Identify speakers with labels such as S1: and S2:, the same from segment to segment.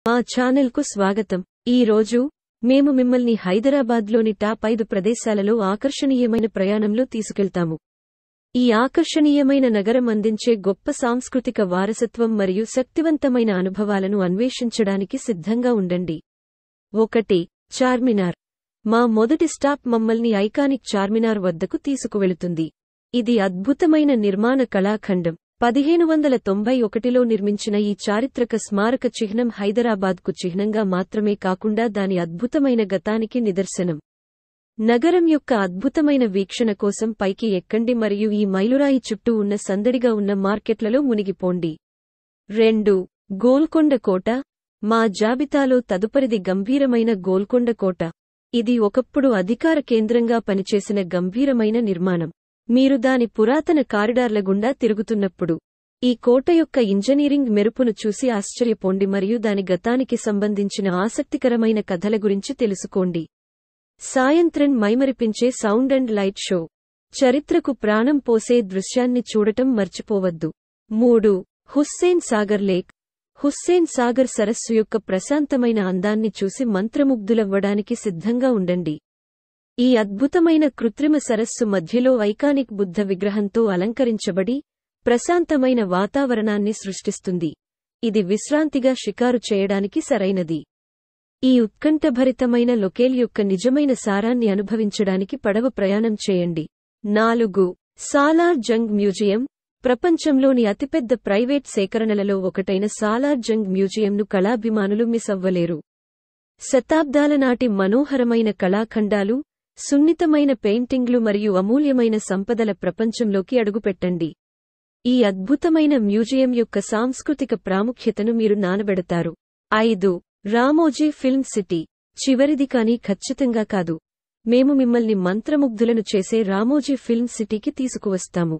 S1: మా ఛానల్కు స్వాగతం. ఈ రోజు మేము మిమ్మల్ని హైదరాబాద్లోని టాప్ 5 ప్రదేశాలలో ఆకర్షణీయమైన ప్రయాణంలో తీసుకెళ్తాము. ఈ ఆకర్షణీయమైన నగరం అందించే గొప్ప సాంస్కృతిక వారసత్వం మరియు శక్తివంతమైన అనుభవాలను అన్వేషించడానికి సిద్ధంగా ఉండండి. 1. చార్మినార్. మా మొదటి స్టాప్ మమ్మల్ని ఐకానిక్ చార్మినార్ వద్దకు తీసుకువెళుతుంది. ఇది అద్భుతమైన నిర్మాణ కళాఖండం. 1591లో నిర్మించిన ఈ చారిత్రక స్మారక చిహ్నం హైదరాబాద్కు చిహ్నంగా మాత్రమే కాకుండా దాని అద్భుతమైన గతానికి నిదర్శనం. నగరం యొక్క అద్భుతమైన వీక్షణ కోసం పైకి ఎక్కండి మరియు ఈ మైలురాయి చుట్టూ ఉన్న సందడిగా ఉన్న మార్కెట్లలో మునిగిపోండి. 2. గోల్కొండ కోట. మా జాబితాలో తదుపరిది గంభీరమైన గోల్కొండ కోట. ఇది ఒకప్పుడు అధికార కేంద్రంగా పనిచేసిన గంభీరమైన నిర్మాణం. మీరు దాని పురాతన కారిడార్ల గుండా తిరుగుతున్నప్పుడు ఈ కోట యొక్క ఇంజనీరింగ్ మెరుపును చూసి ఆశ్చర్యపోండి మరియు దాని గతానికి సంబంధించిన ఆసక్తికరమైన కథల గురించి తెలుసుకోండి. సాయంత్రం మైమరిపించే సౌండ్ అండ్ లైట్ షో. చరిత్రకు ప్రాణం పోసే దృశ్యాన్ని చూడటం మర్చిపోవద్దు. 3. హుస్సేన్ సాగర్ లేక్. హుస్సేన్ సాగర్ సరస్సు యొక్క ప్రశాంతమైన అందాన్ని చూసి మంత్రముగ్ధులవ్వడానికి సిద్ధంగా ఉండండి. ఈ అద్భుతమైన కృత్రిమ సరస్సు మధ్యలో ఐకానిక్ బుద్ధ విగ్రహంతో అలంకరించబడి ప్రశాంతమైన వాతావరణాన్ని సృష్టిస్తుంది. ఇది విశ్రాంతిగా షికారు చేయడానికి సరైనది. ఈ ఉత్కంఠభరితమైన లొకేల్ యొక్క నిజమైన సారాన్ని అనుభవించడానికి పడవ ప్రయాణం చేయండి. 4. సాలార్ జంగ్ మ్యూజియం. ప్రపంచంలోని అతిపెద్ద ప్రైవేట్ సేకరణలలో ఒకటైన సాలార్ జంగ్ మ్యూజియంను కళాభిమానులు మిస్ అవ్వలేరు. శతాబ్దాల నాటి మనోహరమైన కళాఖండాలు, సున్నితమైన పెయింటింగ్లు మరియు అమూల్యమైన సంపదల ప్రపంచంలోకి అడుగుపెట్టండి. ఈ అద్భుతమైన మ్యూజియం యొక్క సాంస్కృతిక ప్రాముఖ్యతను మీరు నానబెడతారు. 5. Ramoji film city. చివరిది కానీ ఖచ్చితంగా కాదు. మేము మిమ్మల్ని మంత్రముగ్ధులను చేసే రామోజీ ఫిల్మ్ సిటీకి తీసుకువస్తాము.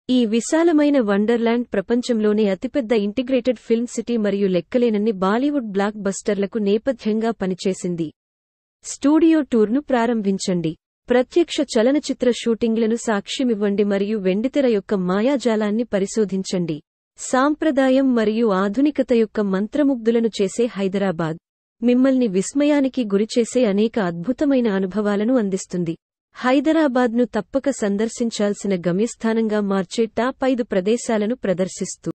S1: ఈ విశాలమైన వండర్లాండ్ ప్రపంచంలోనే అతిపెద్ద ఇంటిగ్రేటెడ్ ఫిల్మ్ సిటీ మరియు లెక్కలేనన్ని బాలీవుడ్ బ్లాక్ బస్టర్లకు నేపథ్యంగా పనిచేసింది. స్టూడియో టూర్ను ప్రారంభించండి. ప్రత్యక్ష చలనచిత్ర షూటింగ్లను సాక్ష్యమివ్వండి మరియు వెండితెర యొక్క మాయాజాలాన్ని పరిశోధించండి. సాంప్రదాయం మరియు ఆధునికత యొక్క మంత్రముగ్ధులను చేసే హైదరాబాద్ మిమ్మల్ని విస్మయానికి గురిచేసే అనేక అద్భుతమైన అనుభవాలను అందిస్తుంది. హైదరాబాద్ను తప్పక సందర్శించాల్సిన గమ్యస్థానంగా మార్చే టాప్ 5 ప్రదేశాలను ప్రదర్శిస్తూ